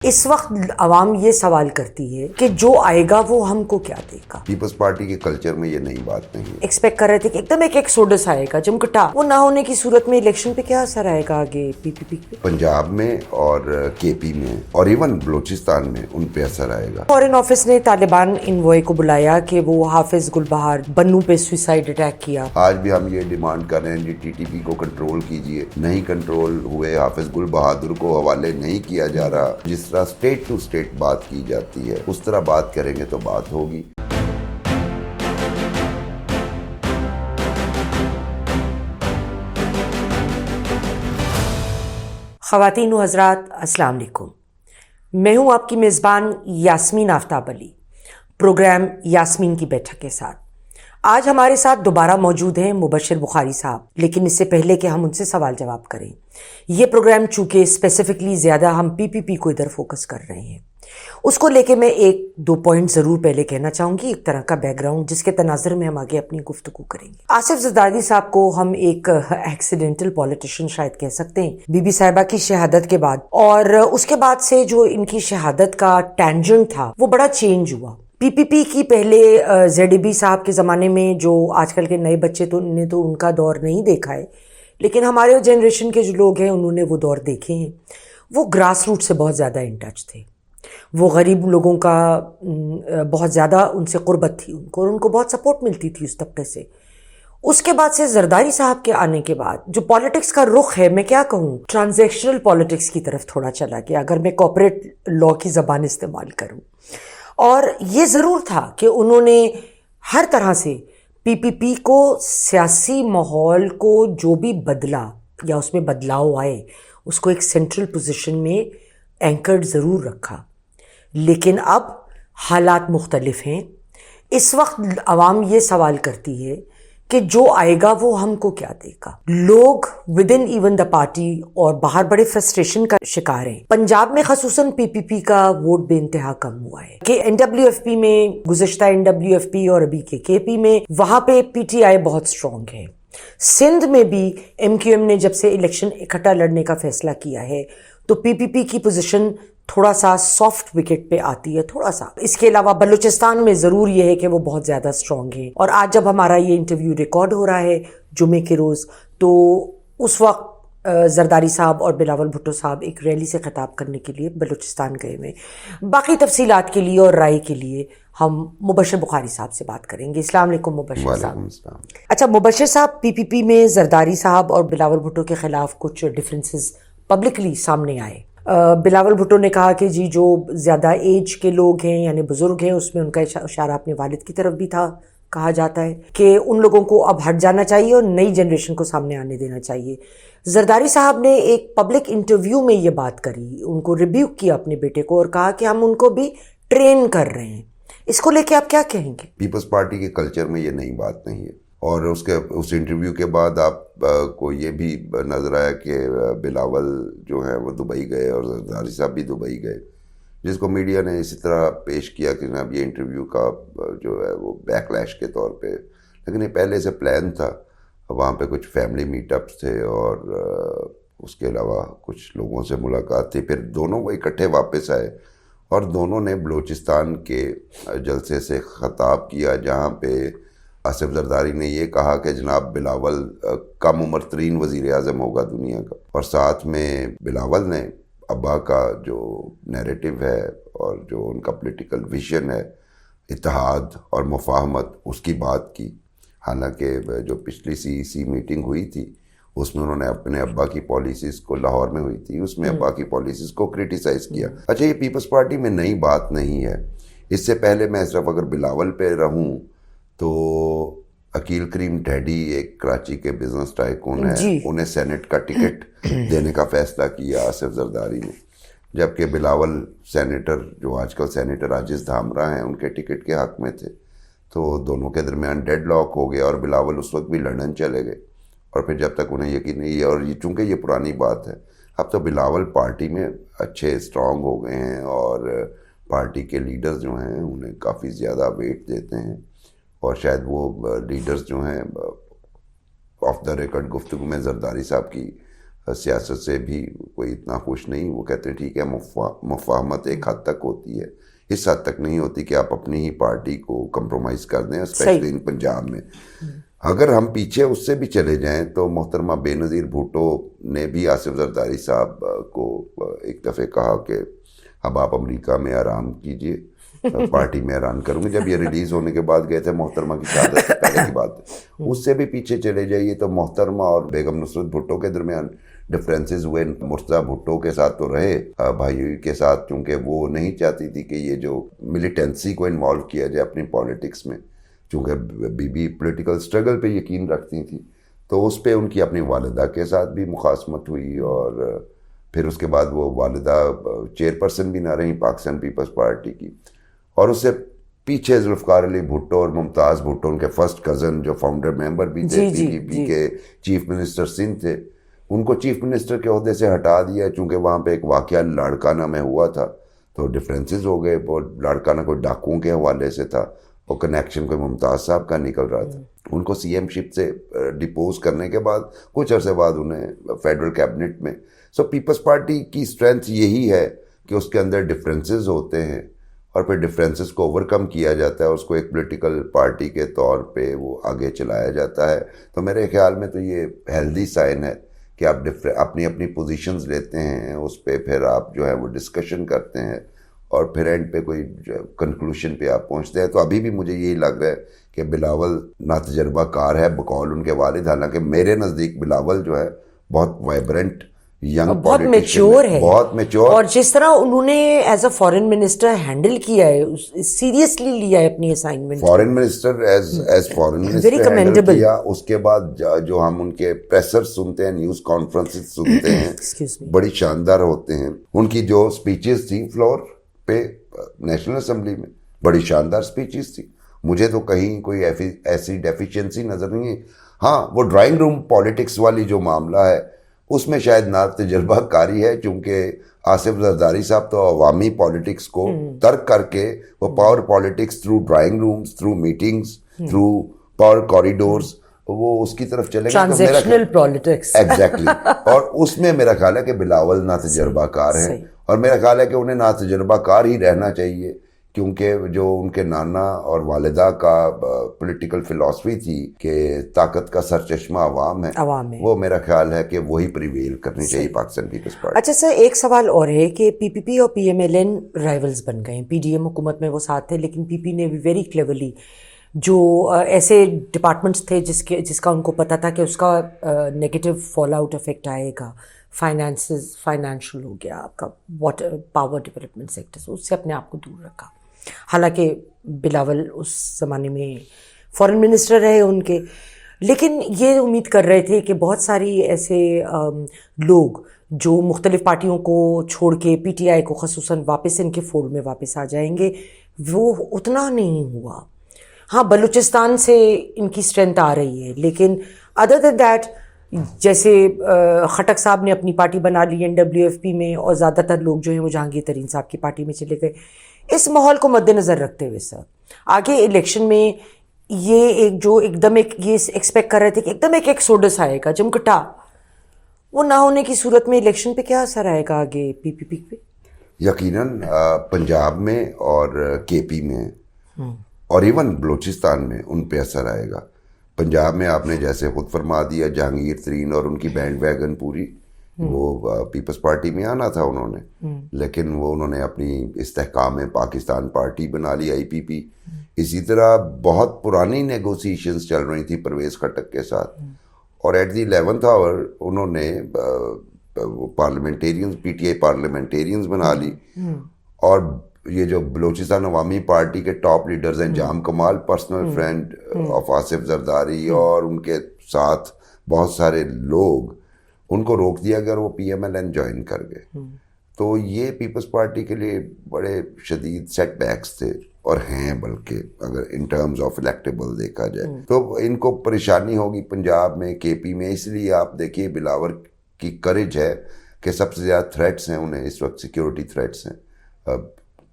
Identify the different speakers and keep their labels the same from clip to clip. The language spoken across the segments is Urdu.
Speaker 1: اس وقت عوام یہ سوال کرتی ہے کہ جو آئے گا وہ ہم کو کیا دے گا.
Speaker 2: پیپلز پارٹی کے کلچر میں یہ نئی بات نہیں ہے.
Speaker 1: ایکسپیکٹ کر رہے تھے کہ ایک دم ایک سوڈس آئے گا جمکٹا، وہ نہ ہونے کی صورت میں الیکشن پہ کیا اثر آئے گا آگے پی پی پی پہ؟
Speaker 2: پنجاب میں اور کے پی میں اور ایون بلوچستان میں ان پہ اثر آئے گا.
Speaker 1: فارن آفس نے طالبان انوائے کو بلایا کہ وہ حافظ گل بہار بنو پہ سوئسائڈ اٹیک کیا.
Speaker 2: آج بھی ہم یہ ڈیمانڈ کر رہے ہیں ٹی ٹی پی کو کنٹرول کیجئے. نہیں کنٹرول ہوئے. حافظ گل بہادر کو حوالے نہیں کیا جا رہا. جس طرح اسٹیٹ ٹو اسٹیٹ بات کی جاتی ہے اس طرح بات کریں گے تو بات ہوگی.
Speaker 1: خواتین و حضرات السلام علیکم. میں ہوں آپ کی میزبان یاسمین آفتاب علی، پروگرام یاسمین کی بیٹھک کے ساتھ. آج ہمارے ساتھ دوبارہ موجود ہیں مبشر بخاری صاحب، لیکن اس سے پہلے کہ ہم ان سے سوال جواب کریں، یہ پروگرام چونکہ اسپیسیفکلی زیادہ ہم پی پی پی کو ادھر فوکس کر رہے ہیں، اس کو لے کے میں ایک دو پوائنٹ ضرور پہلے کہنا چاہوں گی، ایک طرح کا بیک گراؤنڈ جس کے تناظر میں ہم آگے اپنی گفتگو کریں گے. آصف زرداری صاحب کو ہم ایک ایکسیڈنٹل پولیٹیشین شاید کہہ سکتے ہیں. بی بی صاحبہ کی شہادت کے بعد اور اس کے بعد سے جو ان کی شہادت کا ٹینجنٹ تھا وہ بڑا چینج ہوا. پی پی پی کی پہلے زیڈ بی صاحب کے زمانے میں جو آج کل کے نئے بچے تو نے تو ان کا دور نہیں دیکھا ہے، لیکن ہمارے جنریشن کے جو لوگ ہیں انہوں نے وہ دور دیکھے ہیں. وہ گراس روٹ سے بہت زیادہ ان ٹچ تھے. وہ غریب لوگوں کا بہت زیادہ ان سے قربت تھی ان کو، اور ان کو بہت سپورٹ ملتی تھی اس طبقے سے. اس کے بعد سے زرداری صاحب کے آنے کے بعد جو پالیٹکس کا رخ ہے، میں کیا کہوں، ٹرانزیکشنل پالیٹکس کی طرف تھوڑا چلا گیا، اگر میں کارپوریٹ لا کی زبان استعمال کروں. اور یہ ضرور تھا کہ انہوں نے ہر طرح سے پی پی پی کو، سیاسی ماحول کو جو بھی بدلا یا اس میں بدلاؤ آئے، اس کو ایک سینٹرل پوزیشن میں اینکرڈ ضرور رکھا. لیکن اب حالات مختلف ہیں. اس وقت عوام یہ سوال کرتی ہے کہ جو آئے گا وہ ہم کو کیا دے گا. لوگ with in even the party اور باہر بڑے فرسٹریشن کا شکار ہیں. پنجاب میں خصوصاً پی پی پی کا ووٹ بے انتہا کم ہوا ہے کہ این ڈبلیو ایف پی میں، گزشتہ این ڈبلیو ایف پی اور ابھی کے پی میں، وہاں پہ پی ٹی آئی بہت اسٹرانگ ہے. سندھ میں بھی ایم کیو ایم نے جب سے الیکشن اکٹھا لڑنے کا فیصلہ کیا ہے تو پی پی پی کی پوزیشن تھوڑا سا سافٹ وکٹ پہ آتی ہے تھوڑا سا. اس کے علاوہ بلوچستان میں ضرور یہ ہے کہ وہ بہت زیادہ اسٹرانگ ہے. اور آج جب ہمارا یہ انٹرویو ریکارڈ ہو رہا ہے جمعے کے روز، تو اس وقت زرداری صاحب اور بلاول بھٹو صاحب ایک ریلی سے خطاب کرنے کے لیے بلوچستان گئے ہوئے. باقی تفصیلات کے لیے اور رائے کے لیے ہم مبشر بخاری صاحب سے بات کریں گے. السلام علیکم مبشر صاحب. اچھا مبشر صاحب، پی پی پی میں زرداری صاحب اور بلاول بھٹو کے خلاف کچھ ڈفرینسز پبلکلی سامنے آئے. بلاول بھٹو نے کہا کہ جی جو زیادہ ایج کے لوگ ہیں یعنی بزرگ ہیں، اس میں ان کا اشارہ اپنے والد کی طرف بھی تھا. کہا جاتا ہے کہ ان لوگوں کو اب ہٹ جانا چاہیے اور نئی جنریشن کو سامنے آنے دینا چاہیے. زرداری صاحب نے ایک پبلک انٹرویو میں یہ بات کری، ان کو ریبیوک کیا اپنے بیٹے کو اور کہا کہ ہم ان کو بھی ٹرین کر رہے ہیں. اس کو لے کے آپ کیا کہیں گے؟
Speaker 2: پیپلز پارٹی کے کلچر میں یہ نئی بات نہیں ہے. اور اس انٹرویو کے بعد آپ کو یہ بھی نظر آیا کہ بلاول جو ہے وہ دبئی گئے اور زرداری صاحب بھی دبئی گئے، جس کو میڈیا نے اسی طرح پیش کیا کہ جناب یہ انٹرویو کا جو ہے وہ بیک لیش کے طور پہ، لیکن یہ پہلے سے پلان تھا. وہاں پہ کچھ فیملی میٹ اپس تھے اور اس کے علاوہ کچھ لوگوں سے ملاقات تھی. پھر دونوں وہ اکٹھے واپس آئے اور دونوں نے بلوچستان کے جلسے سے خطاب کیا، جہاں پہ آصف زرداری نے یہ کہا کہ جناب بلاول کم عمر ترین وزیر اعظم ہوگا دنیا کا، اور ساتھ میں بلاول نے ابا کا جو نیریٹو ہے اور جو ان کا پولیٹیکل ویژن ہے، اتحاد اور مفاہمت، اس کی بات کی. حالانکہ جو پچھلی سی میٹنگ ہوئی تھی اس میں انہوں نے اپنے ابا کی پالیسیز کو، لاہور میں ہوئی تھی، اس میں ابا کی پالیسیز کو کرٹیسائز کیا. اچھا یہ پیپلز پارٹی میں نئی بات نہیں ہے. اس سے پہلے میں صرف اگر بلاول پہ رہوں تو عقیل کریم ڈیڈی ایک کراچی کے بزنس ٹائکون ہیں، انہیں سینٹ کا ٹکٹ دینے کا فیصلہ کیا آصف زرداری نے، جبکہ بلاول سینیٹر جو آج کل سینیٹر عاجز دھامرا ہیں ان کے ٹکٹ کے حق میں تھے. تو دونوں کے درمیان ڈیڈ لاک ہو گیا اور بلاول اس وقت بھی لندن چلے گئے. اور پھر جب تک انہیں یقین نہیں ہے، اور یہ چونکہ یہ پرانی بات ہے، اب تو بلاول پارٹی میں اچھے اسٹرانگ ہو گئے ہیں اور پارٹی کے لیڈرز جو ہیں انہیں کافی زیادہ ویٹ دیتے ہیں. اور شاید وہ لیڈرز جو ہیں آف دا ریکارڈ گفتگو میں زرداری صاحب کی سیاست سے بھی کوئی اتنا خوش نہیں. وہ کہتے ہیں ٹھیک ہے مفاہمت ایک حد تک ہوتی ہے, اس حد تک نہیں ہوتی کہ آپ اپنی ہی پارٹی کو کمپرومائز کر دیں, اسپیشلی ان پنجاب میں. اگر ہم پیچھے اس سے بھی چلے جائیں تو محترمہ بے نظیر بھٹو نے بھی آصف زرداری صاحب کو ایک دفعہ کہا کہ اب آپ امریکہ میں آرام کیجئے, پارٹی میں اعلان کروں گے. جب یہ ریلیز ہونے کے بعد گئے تھے محترمہ کی شہادت سے پہلے کی بات ہے. اس سے بھی پیچھے چلے جائیے تو محترمہ اور بیگم نصرت بھٹو کے درمیان ڈفرینسز ہوئے. مرتضیٰ بھٹو کے ساتھ تو رہے بھائی کے ساتھ, کیونکہ وہ نہیں چاہتی تھی کہ یہ جو ملیٹنسی کو انوالو کیا جائے اپنی پالیٹکس میں, چونکہ بی پولیٹیکل سٹرگل پہ یقین رکھتی تھیں. تو اس پہ ان کی اپنی والدہ کے ساتھ بھی مخاصمت ہوئی, اور پھر اس کے بعد وہ والدہ چیئرپرسن بھی نہ رہیں پاکستان پیپلز پارٹی کی. اور اس سے پیچھے ذوالفقار علی بھٹو اور ممتاز بھٹو, ان کے فرسٹ کزن جو فاؤنڈر ممبر بھی تھے پی ڈی پی کے, چیف منسٹر سندھ تھے, ان کو چیف منسٹر کے عہدے سے ہٹا دیا چونکہ وہاں پہ ایک واقعہ لاڑکانہ میں ہوا تھا. تو ڈفرینسز ہو گئے. وہ لاڑکانہ کوئی ڈاکوؤں کے حوالے سے تھا, اور کنیکشن کوئی ممتاز صاحب کا نکل رہا تھا. ان کو سی ایم شپ سے ڈپوز کرنے کے بعد کچھ عرصے بعد انہیں فیڈرل کیبنٹ میں. سو پیپلز پارٹی کی اسٹرینتھ یہی ہے کہ اس کے اندر ڈفرینسز ہوتے ہیں اور پھر ڈفرینسز کو اوور کم کیا جاتا ہے, اس کو ایک پولیٹیکل پارٹی کے طور پہ وہ آگے چلایا جاتا ہے. تو میرے خیال میں تو یہ ہیلدی سائن ہے کہ آپ اپنی اپنی پوزیشنز لیتے ہیں, اس پہ پھر آپ جو ہے وہ ڈسکشن کرتے ہیں, اور پھر اینڈ پہ کوئی کنکلوشن پہ آپ پہنچتے ہیں. تو ابھی بھی مجھے یہی لگ رہا ہے کہ بلاول ناتجربہ کار ہے بقول ان کے والد, حالانکہ میرے نزدیک بلاول جو ہے بہت وائبرنٹ ینگ,
Speaker 1: بہت میچور ہے,
Speaker 2: بہت میچور,
Speaker 1: اور جس طرح انہوں نے as a foreign minister handle کیا ہے, سیریسلی لیا ہے اپنی assignment,
Speaker 2: foreign minister as foreign minister handle کیا. اس کے بعد جو ہم ان کے پریسر سنتے ہیں, نیوز کانفرنسز سنتے ہیں, بڑی شاندار ہوتے ہیں. ان کی جو اسپیچز تھیں فلور پہ نیشنل اسمبلی میں, بڑی شاندار اسپیچز تھی. مجھے تو کہیں کوئی ایسی ڈیفیشنسی نظر نہیں ہے. ہاں وہ ڈرائنگ روم پالیٹکس والی جو معاملہ ہے اس میں شاید نا تجربہ کاری ہے, چونکہ آصف زرداری صاحب تو عوامی پالیٹکس کو ترک کر کے وہ power politics through drawing rooms, through meetings, through power corridors, وہ اس کی طرف چلے گئے.
Speaker 1: Transactional politics,
Speaker 2: exactly. اور اس میں میرا خیال ہے کہ بلاول نا تجربہ کار ہیں, اور میرا خیال ہے کہ انہیں نا تجربہ کار ہی رہنا چاہیے, کیونکہ جو ان کے نانا اور والدہ کا پولیٹیکل فلسفی تھی کہ طاقت کا سرچشمہ عوام ہے, وہ میرا خیال ہے کہ وہی پریویل کرنی چاہیے پاکستان پیپلز پارٹی.
Speaker 1: اچھا سر, ایک سوال اور ہے کہ پی پی پی اور P M L N rivals بن گئے ہیں. پی ڈی ایم حکومت میں وہ ساتھ تھے, لیکن پی پی نے بھی ویری کلیورلی جو ایسے ڈپارٹمنٹس تھے جس کا ان کو پتہ تھا کہ اس کا نیگیٹو فال آؤٹ افیکٹ آئے گا, فائنینشیل ہو گیا آپ کا, واٹر پاور ڈیولپمنٹ سیکٹر, اس سے اپنے آپ کو دور رکھا. حالانکہ بلاول اس زمانے میں فارن منسٹر رہے ان کے, لیکن یہ امید کر رہے تھے کہ بہت ساری ایسے لوگ جو مختلف پارٹیوں کو چھوڑ کے پی ٹی آئی کو خصوصاً واپس ان کے فولڈ میں واپس آ جائیں گے. وہ اتنا نہیں ہوا. ہاں بلوچستان سے ان کی اسٹرینتھ آ رہی ہے, لیکن ادر دین دیٹ جیسے خٹک صاحب نے اپنی پارٹی بنا لی این ڈبلیو ایف پی میں, اور زیادہ تر لوگ جو ہیں وہ جہانگیر ترین صاحب کی پارٹی میں چلے گئے. اس ماحول کو مد نظر رکھتے ہوئے سر آگے الیکشن میں یہ ایک جو ایک دم ایک یہ ایکسپیکٹ کر رہے تھے کہ ایک دم ایک ایکسوڈس آئے گا جمکٹا, وہ نہ ہونے کی صورت میں الیکشن پہ کیا اثر آئے گا آگے پی پی پی پہ؟
Speaker 2: یقیناً پنجاب میں اور کے پی میں اور ایون بلوچستان میں ان پہ اثر آئے گا. پنجاب میں آپ نے جیسے خود فرما دیا, جہانگیر ترین اور ان کی بینڈ ویگن پوری وہ پیپلز پارٹی میں آنا تھا انہوں نے, لیکن وہ انہوں نے اپنی استحکام پاکستان پارٹی بنا لی, آئی پی پی. اسی طرح بہت پرانی نیگوسیشنز چل رہی تھی پرویز خٹک کے ساتھ, اور ایٹ دی 11th آور انہوں نے parliamentarians, P T I parliamentarians بنا لی. اور یہ جو بلوچستان عوامی پارٹی کے ٹاپ لیڈرز ہیں, Jam Kamal personal friend of Asif Zardari, اور ان کے ساتھ بہت سارے لوگ, ان کو روک دیا گیا اور وہ P M L N join کر گئے. تو یہ پیپلز پارٹی کے لیے بڑے شدید سیٹ بیکس تھے, اور ہیں بلکہ اگر ان ٹرمز آف الیکٹیبل دیکھا جائے تو ان کو پریشانی ہوگی پنجاب میں, کے پی میں. اس لیے آپ دیکھیے بلاول کی کریج ہے کہ سب سے زیادہ تھریٹس ہیں انہیں اس وقت, سیکیورٹی تھریٹس ہیں.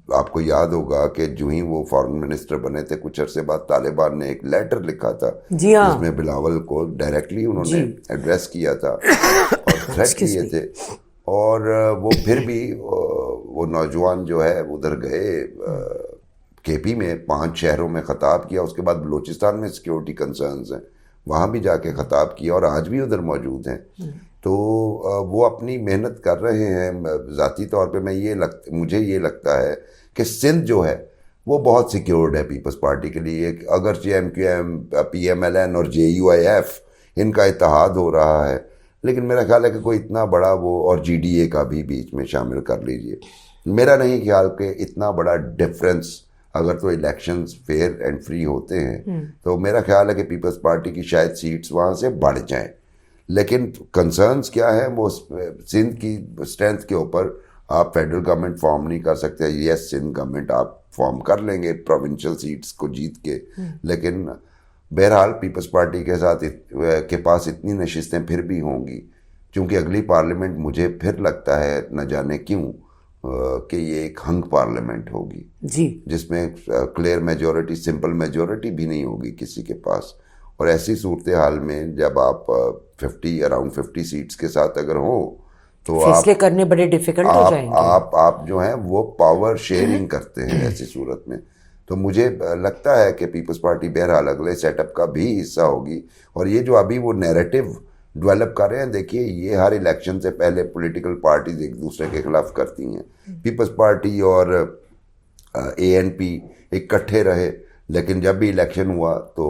Speaker 2: آپ کو یاد ہوگا کہ جو ہی وہ فارن منسٹر بنے تھے کچھ عرصے بعد طالبان نے ایک لیٹر لکھا تھا جس میں بلاول کو ڈائریکٹلی انہوں نے ایڈریس کیا تھا, اور تھریٹ کیے تھے. اور وہ پھر بھی وہ نوجوان جو ہے ادھر گئے کے پی میں 5 شہروں میں خطاب کیا. اس کے بعد بلوچستان میں سیکیورٹی کنسرنز ہیں, وہاں بھی جا کے خطاب کیا اور آج بھی ادھر موجود ہیں. تو وہ اپنی محنت کر رہے ہیں. ذاتی طور پہ مجھے یہ لگتا ہے کہ سندھ جو ہے وہ بہت سیکیورڈ ہے پیپلز پارٹی کے لیے. اگرچہ M Q M, P M L N اور جے یو آئی ایف ان کا اتحاد ہو رہا ہے, لیکن میرا خیال ہے کہ کوئی اتنا بڑا وہ, اور جی ڈی اے کا بھی بیچ میں شامل کر لیجئے, میرا نہیں خیال کہ اتنا بڑا ڈفرینس. اگر تو الیکشنز فیئر اینڈ فری ہوتے ہیں تو میرا خیال ہے کہ پیپلز پارٹی کی شاید سیٹس وہاں سے بڑھ جائیں. لیکن کنسرنز کیا ہے, وہ سندھ کی اسٹرینتھ کے اوپر آپ فیڈرل گورنمنٹ فارم نہیں کر سکتے. یس, سندھ گورنمنٹ آپ فارم کر لیں گے پروونشل سیٹس کو جیت کے, لیکن بہرحال پیپلز پارٹی کے پاس اتنی نشستیں پھر بھی ہوں گی, چونکہ اگلی پارلیمنٹ مجھے پھر لگتا ہے نہ جانے کیوں کہ یہ ایک ہنگ پارلیمنٹ ہوگی
Speaker 1: جی, جس
Speaker 2: میں کلیئر میجورٹی, سمپل میجورٹی بھی نہیں ہوگی کسی کے پاس. اور ایسی صورتحال میں جب آپ اراؤنڈ 50 سیٹس کے ساتھ اگر ہوں تو
Speaker 1: فیصلے کرنے بڑے ڈیفیکلٹ ہو جائیں گے.
Speaker 2: آپ جو ہیں وہ پاور شیئرنگ کرتے ہیں ایسی صورت میں. تو مجھے لگتا ہے کہ پیپلز پارٹی بہرحال اگلے سیٹ اپ کا بھی حصہ ہوگی. اور یہ جو ابھی وہ نیریٹو ڈیولپ کر رہے ہیں, دیکھیے یہ ہر الیکشن سے پہلے پولیٹیکل پارٹیز ایک دوسرے کے خلاف کرتی ہیں. پیپلز پارٹی اور اے این پی اکٹھے رہے, لیکن جب بھی الیکشن ہوا تو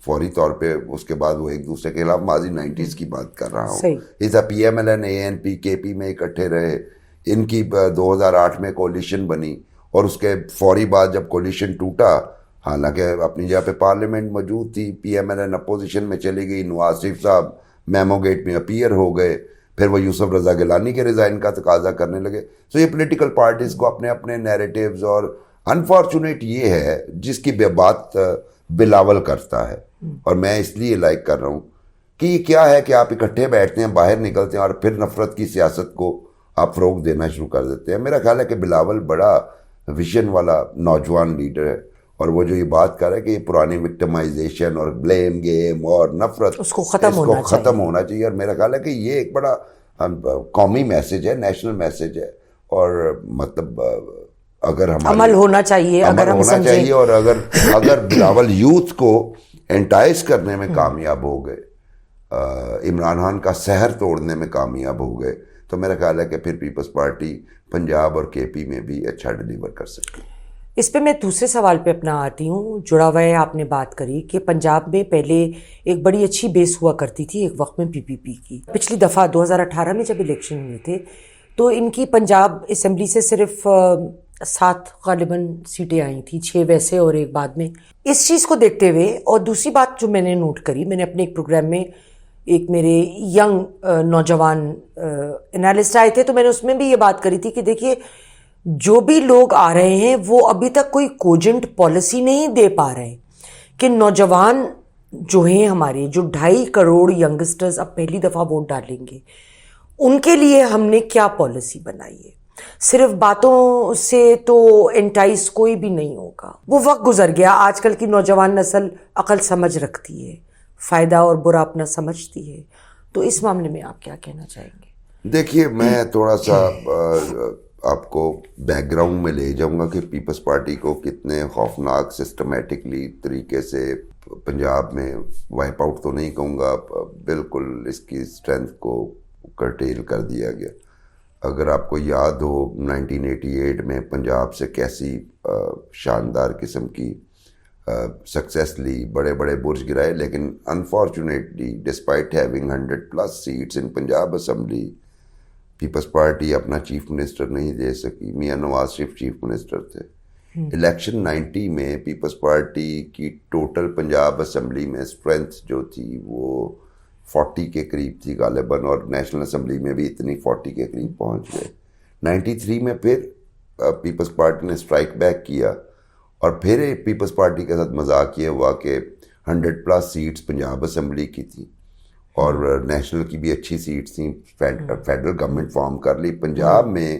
Speaker 2: فوری طور پہ اس کے بعد وہ ایک دوسرے کے خلاف, ماضی 90s کی بات کر رہا ہوں, ایسا پی ایم ایل این, اے این پی, کے پی میں اکٹھے رہے. ان کی 2008 میں کولیشن بنی اور اس کے فوری بعد جب کولیشن ٹوٹا, حالانکہ اپنی جگہ پہ پارلیمنٹ موجود تھی, P M L N opposition میں چلی گئی, نواز شریف صاحب میمو گیٹ میں اپیئر ہو گئے, پھر وہ یوسف رضا گیلانی کے ریزائن کا تقاضا کرنے لگے. تو یہ پولیٹیکل پارٹیز کو اپنے اپنے نیریٹیوز, اور انفارچونیٹ یہ ہے جس کی بات بلاول کرتا ہے, اور میں اس لیے لائک کر رہا ہوں کہ یہ کیا ہے کہ آپ اکٹھے بیٹھتے ہیں, باہر نکلتے ہیں اور پھر نفرت کی سیاست کو آپ فروغ دینا شروع کر دیتے ہیں. میرا خیال ہے کہ بلاول بڑا ویژن والا نوجوان لیڈر ہے, اور وہ جو یہ بات کر رہا ہے کہ یہ پرانی وکٹمائزیشن اور بلیم گیم اور نفرت,
Speaker 1: اس کو ختم
Speaker 2: ہونا چاہیے. اور میرا خیال ہے کہ یہ ایک بڑا قومی میسج ہے, نیشنل میسج ہے, اور مطلب اگر
Speaker 1: عمل ہونا چاہیے,
Speaker 2: اور اگر بلاول یوتھ کو انٹائز کرنے میں کامیاب ہو گئے, عمران خان کا سحر توڑنے میں کامیاب ہو گئے, تو میرا خیال ہے کہ پھر پیپلز پارٹی پنجاب اور کے پی میں بھی اچھا ڈیلیور کر سکتی.
Speaker 1: اس پہ میں دوسرے سوال پہ اپنا آتی ہوں. جڑا ہوا ہے, آپ نے بات کری کہ پنجاب میں پہلے ایک بڑی اچھی بیس ہوا کرتی تھی ایک وقت میں پی پی پی کی. پچھلی دفعہ 2018 میں جب الیکشن ہوئے تھے تو ان کی پنجاب اسمبلی سے صرف 7 غالباً سیٹیں آئی تھیں, 6 ویسے اور ایک بعد میں. اس چیز کو دیکھتے ہوئے, اور دوسری بات جو میں نے نوٹ کری, میں نے اپنے ایک پروگرام میں ایک میرے ینگ نوجوان انالسٹ آئے تھے, تو میں نے اس میں بھی یہ بات کری تھی کہ دیکھیے جو بھی لوگ آ رہے ہیں وہ ابھی تک کوئی کوجنٹ پالیسی نہیں دے پا رہے کہ نوجوان جو ہیں ہمارے, جو 2.5 کروڑ ینگسٹرز اب پہلی دفعہ ووٹ ڈالیں گے, ان کے لیے ہم نے کیا پالیسی بنائی ہے. صرف باتوں سے تو انٹائز کوئی بھی نہیں ہوگا. وہ وقت گزر گیا. آج کل کی نوجوان نسل عقل سمجھ رکھتی ہے, فائدہ اور برا اپنا سمجھتی ہے. تو اس معاملے میں آپ کیا کہنا چاہیں گے؟
Speaker 2: دیکھیے, میں تھوڑا سا آپ کو بیک گراؤنڈ میں لے جاؤں گا کہ پیپلز پارٹی کو کتنے خوفناک سسٹمیٹکلی طریقے سے پنجاب میں وائپ آؤٹ تو نہیں کہوں گا, بالکل اس کی اسٹرینتھ کو کرٹیل کر دیا گیا. اگر آپ کو یاد ہو 1988 میں پنجاب سے کیسی شاندار قسم کی سکسیس لی, بڑے بڑے برج گرائے, لیکن انفارچونیٹلی ڈسپائٹ ہیونگ 100+ سیٹس ان پنجاب اسمبلی, پیپلز پارٹی اپنا چیف منسٹر نہیں دے سکی. میاں نواز شریف چیف منسٹر تھے. الیکشن 90 میں پیپلز پارٹی کی ٹوٹل پنجاب اسمبلی میں اسٹرینتھ جو تھی وہ 40 کے قریب تھی غالباً, اور نیشنل اسمبلی میں بھی اتنی 40 کے قریب پہنچ گئے. 93 میں پھر پیپلز پارٹی نے اسٹرائک بیک کیا, اور پھر پیپلز پارٹی کے ساتھ مذاق یہ ہوا کہ 100+ سیٹس پنجاب اسمبلی کی تھی, اور نیشنل کی بھی اچھی سیٹس تھیں. فیڈرل گورنمنٹ فارم کر لی. پنجاب میں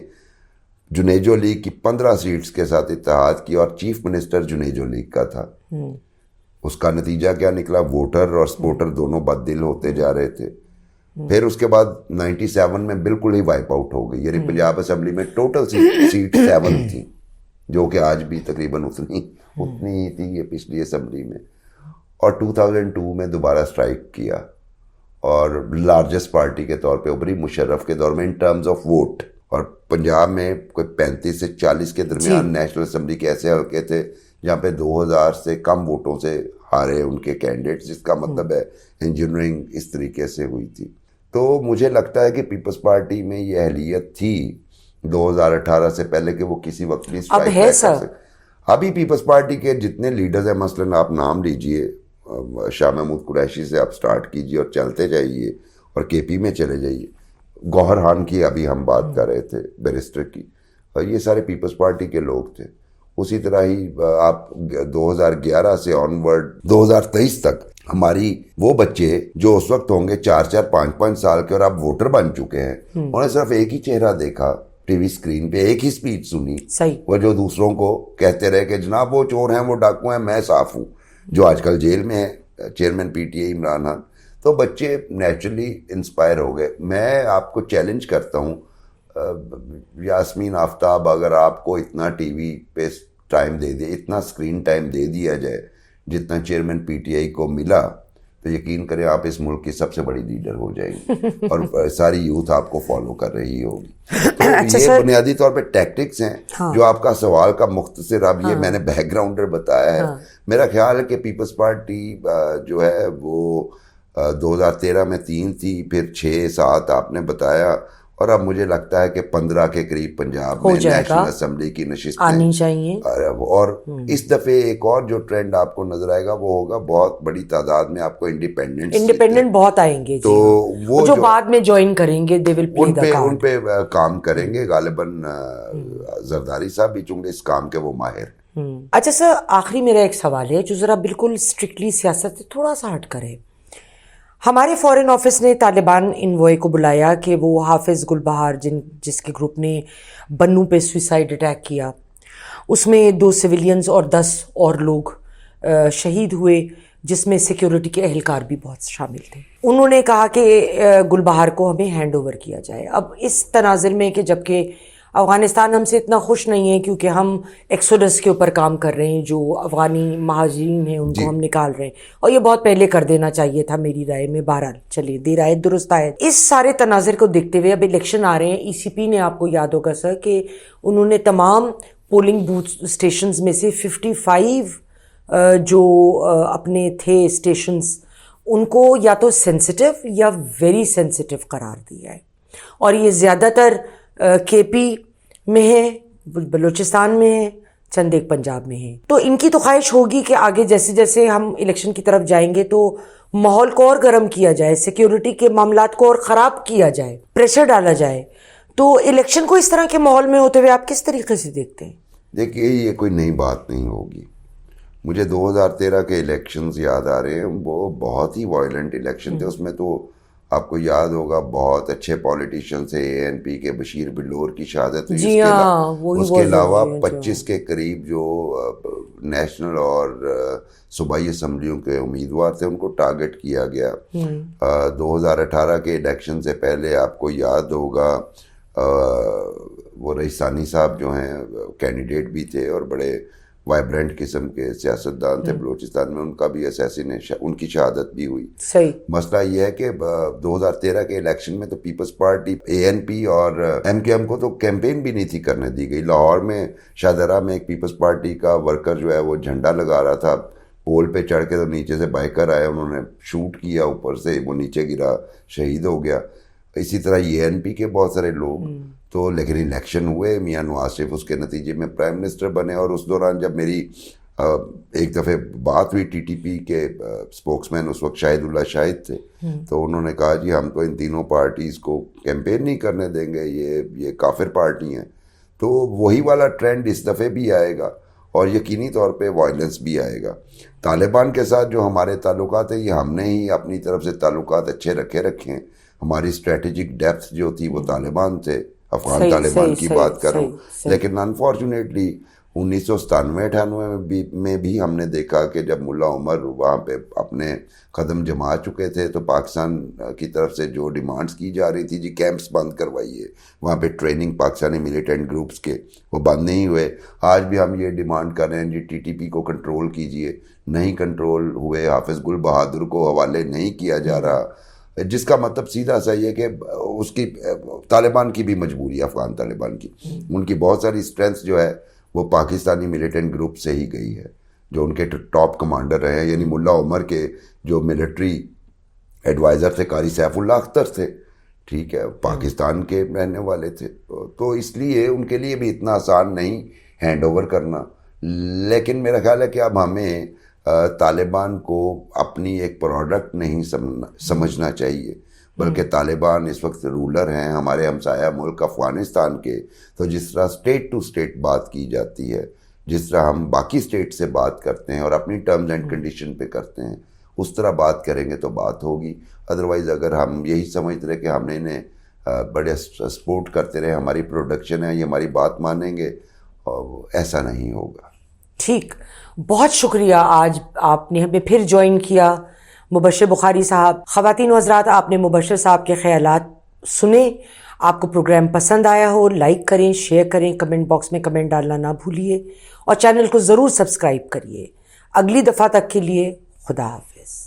Speaker 2: جنیجو لیگ کی 15 سیٹس کے ساتھ اتحاد کیا, اور چیف منسٹر جنیجو لیگ کا تھا. اس کا نتیجہ کیا نکلا؟ ووٹر اور سپورٹر دونوں بد دل ہوتے جا رہے تھے. پھر اس کے بعد 97 میں بالکل ہی وائپ آؤٹ ہو گئی. یعنی پنجاب اسمبلی میں ٹوٹل سیٹ 7 تھی, جو کہ آج بھی تقریباً اتنی ہی تھی یہ پچھلی اسمبلی میں. اور 2002 میں دوبارہ اسٹرائک کیا اور لارجسٹ پارٹی کے طور پہ ابھری مشرف کے دور میں ان ٹرمز آف ووٹ. اور پنجاب میں کوئی 35 سے 40 کے درمیان نیشنل اسمبلی کے ایسے حلقے تھے جہاں پہ 2000 سے کم ووٹوں سے ہارے ان کے کینڈیڈیٹ, جس کا مطلب ہے انجینئرنگ اس طریقے سے ہوئی تھی. تو مجھے لگتا ہے کہ پیپلز پارٹی میں یہ اہلیت تھی 2018 سے پہلے کہ وہ کسی وقت بھی اسٹرائک کر سکتے. ابھی پیپلز پارٹی کے جتنے لیڈرز ہیں, مثلاً آپ نام لیجئے, شاہ محمود قریشی سے آپ سٹارٹ کیجئے اور چلتے جائیے, اور کے پی میں چلے جائیے. گوہر خان کی ابھی ہم بات کر رہے تھے, بیرسٹر کی, اور یہ سارے پیپلز پارٹی کے لوگ تھے. اسی طرح ہی آپ 2011 سے آنورڈ 2023 تک ہماری وہ بچے جو اس وقت ہوں گے 4-4 5-5 سال کے اور اب ووٹر بن چکے ہیں, انہوں نے صرف ایک ہی چہرہ دیکھا ٹی وی اسکرین پہ, ایک ہی اسپیچ سنی, وہ جو دوسروں کو کہتے رہے کہ جناب وہ چور ہیں, وہ ڈاکو ہیں, میں صاف ہوں, جو آج کل جیل میں ہے chairman P T I Imran Khan. تو بچے نیچرلی انسپائر ہو گئے. میں آپ کو چیلنج کرتا ہوں, یاسمین آفتاب, اگر آپ کو اتنا ٹی وی پہ ٹائم دے دے, اتنا اسکرین ٹائم دے دیا جائے جتنا چیئرمین پی ٹی آئی کو ملا, تو یقین کریں آپ اس ملک کی سب سے بڑی لیڈر ہو جائیں گے, اور ساری یوتھ آپ کو فالو کر رہی ہوگی. تو یہ بنیادی طور پہ ٹیکٹکس ہیں. جو آپ کا سوال کا مختصر, اب یہ میں نے بیک گراؤنڈر بتایا ہے. میرا خیال ہے کہ پیپلز پارٹی جو ہے وہ 2013 میں 3 تھی, پھر 6-7 آپ نے بتایا, اور اب مجھے لگتا ہے کہ 15 کے قریب پنجاب میں نیشنل اسمبلی کی نشستیں آنی چاہیے. اور اس دفعے ایک اور جو ٹرینڈ آپ کو نظر آئے گا وہ ہوگا بہت بڑی تعداد میں آپ کو انڈیپینڈنٹ
Speaker 1: بہت آئیں گے,
Speaker 2: تو وہ
Speaker 1: جو بعد میں جوائن کریں گے
Speaker 2: ان پہ کام کریں گے. غالباً زرداری صاحب بھی چونکہ اس کام کے وہ ماہر.
Speaker 1: اچھا سر, آخری میرا ایک سوال ہے جو ذرا بالکل اسٹرکٹلی سیاست سے تھوڑا سا ہٹ کرے. ہمارے فارن آفس نے طالبان انوائے کو بلایا کہ وہ حافظ گل بہار جس کے گروپ نے بنو پہ سوئسائڈ اٹیک کیا, اس میں 2 سویلینز اور 10 اور لوگ شہید ہوئے, جس میں سیکیورٹی کے اہلکار بھی بہت شامل تھے. انہوں نے کہا کہ گل بہار کو ہمیں ہینڈ اوور کیا جائے. اب اس تناظر میں کہ جبکہ افغانستان ہم سے اتنا خوش نہیں ہے کیونکہ ہم ایکسوڈس کے اوپر کام کر رہے ہیں, جو افغانی مہاجرین ہیں ان کو ہم نکال رہے ہیں, اور یہ بہت پہلے کر دینا چاہیے تھا میری رائے میں. بہرحال چلیے, دیر آئے درست آئے. اس سارے تناظر کو دیکھتے ہوئے اب الیکشن آ رہے ہیں. ای سی پی نے, آپ کو یاد ہوگا سر, کہ انہوں نے تمام پولنگ بوتھ اسٹیشنز میں سے 55 جو اپنے تھے اسٹیشنز, ان کو یا تو سینسٹیو یا ویری سینسٹیو قرار دیا ہے, اور یہ زیادہ تر کے پی میں ہے, بلوچستان میں ہے, چند ایک پنجاب میں ہے. تو ان کی تو خواہش ہوگی کہ آگے جیسے جیسے ہم الیکشن کی طرف جائیں گے تو ماحول کو اور گرم کیا جائے, سیکیورٹی کے معاملات کو اور خراب کیا جائے, پریشر ڈالا جائے. تو الیکشن کو اس طرح کے ماحول میں ہوتے ہوئے آپ کس طریقے سے دیکھتے ہیں؟
Speaker 2: دیکھیے, یہ کوئی نئی بات نہیں ہوگی. مجھے 2013 کے الیکشنز یاد آ رہے ہیں, وہ بہت ہی وائلنٹ الیکشن تھے. اس میں تو آپ کو یاد ہوگا بہت اچھے پولیٹیشین سے, اے این پی کے بشیر بلور کی شہادت ہوئی. اس کے علاوہ 25 کے قریب جو نیشنل اور صوبائی اسمبلیوں کے امیدوار تھے ان کو ٹارگٹ کیا گیا. 2018 کے الیکشن سے پہلے آپ کو یاد ہوگا وہ رئیسانی صاحب جو ہیں کینڈیڈیٹ بھی تھے اور بڑے وائبرنٹ قسم کے سیاستدان تھے بلوچستان میں, ان کا بھی اسیسینیشن, ان کی شہادت بھی ہوئی.
Speaker 1: صحیح.
Speaker 2: مسئلہ یہ ہے کہ 2013 کے الیکشن میں تو پیپلز پارٹی, اے این پی اور ایم کیو ایم کو تو کیمپین بھی نہیں تھی کرنے دی گئی. لاہور میں شاہدرہ میں ایک پیپلز پارٹی کا ورکر جو ہے وہ جھنڈا لگا رہا تھا, پول پہ چڑھ کے تو نیچے سے بائکر آئے, انہوں نے شوٹ کیا اوپر سے, وہ نیچے گرا, شہید ہو گیا. اسی طرح اے این پی کے بہت سارے لوگ. تو لیکن الیکشن ہوئے, میاں نواز شریف اس کے نتیجے میں پرائم منسٹر بنے, اور اس دوران جب میری ایک دفعہ بات ہوئی ٹی ٹی پی کے اسپوکس مین اس وقت شاہد اللہ شاہد تھے, تو انہوں نے کہا جی ہم تو ان تینوں پارٹیز کو کیمپین نہیں کرنے دیں گے, یہ کافر پارٹی ہیں. تو وہی والا ٹرینڈ اس دفعہ بھی آئے گا, اور یقینی طور پہ وائلنس بھی آئے گا. طالبان کے ساتھ جو ہمارے تعلقات ہیں, یہ ہم نے ہی اپنی طرف سے تعلقات اچھے رکھے ہیں. ہماری اسٹریٹجک ڈیپتھ جو تھی وہ طالبان تھے, افغان طالبان کی بات کر رہا ہوں. لیکن انفارچونیٹلی 1997-98 میں بھی ہم نے دیکھا کہ جب ملا عمر وہاں پہ اپنے قدم جما چکے تھے تو پاکستان کی طرف سے جو ڈیمانڈز کی جا رہی تھی جی کیمپس بند کروائیے, وہاں پہ ٹریننگ پاکستانی ملیٹنٹ گروپس کے, وہ بند نہیں ہوئے. آج بھی ہم یہ ڈیمانڈ کر رہے ہیں جی TTP کو کنٹرول کیجئے, نہیں کنٹرول ہوئے. حافظ گل بہادر کو حوالے نہیں کیا جا رہا, جس کا مطلب سیدھا سا یہ کہ اس کی طالبان کی بھی مجبوری ہے, افغان طالبان کی, ان کی بہت ساری اسٹرینتھ جو ہے وہ پاکستانی ملیٹنٹ گروپ سے ہی گئی ہے, جو ان کے ٹاپ کمانڈر رہے ہیں. یعنی ملا عمر کے جو ملٹری ایڈوائزر تھے قاری سیف اللہ اختر تھے, ٹھیک ہے, پاکستان کے رہنے والے تھے, تو اس لیے ان کے لیے بھی اتنا آسان نہیں ہینڈ اوور کرنا. لیکن میرا خیال ہے کہ اب ہمیں طالبان کو اپنی ایک پروڈکٹ نہیں سمجھنا چاہیے, بلکہ طالبان اس وقت رولر ہیں ہمارے ہمسایہ ملک افغانستان کے. تو جس طرح اسٹیٹ ٹو اسٹیٹ بات کی جاتی ہے, جس طرح ہم باقی اسٹیٹ سے بات کرتے ہیں اور اپنی ٹرمز اینڈ کنڈیشن پہ کرتے ہیں, اس طرح بات کریں گے تو بات ہوگی. ادروائز اگر ہم یہی سمجھتے رہے کہ ہم نے انہیں بڑے سپورٹ کرتے رہے, ہماری پروڈکشن ہے, یہ ہماری بات مانیں گے, ایسا نہیں ہوگا.
Speaker 1: ٹھیک, بہت شکریہ. آج آپ نے ہمیں پھر جوائن کیا, مبشر بخاری صاحب. خواتین و حضرات, آپ نے مبشر صاحب کے خیالات سنے. آپ کو پروگرام پسند آیا ہو, لائک کریں, شیئر کریں, کمنٹ باکس میں کمنٹ ڈالنا نہ بھولیے, اور چینل کو ضرور سبسکرائب کریے. اگلی دفعہ تک کے لیے خدا حافظ.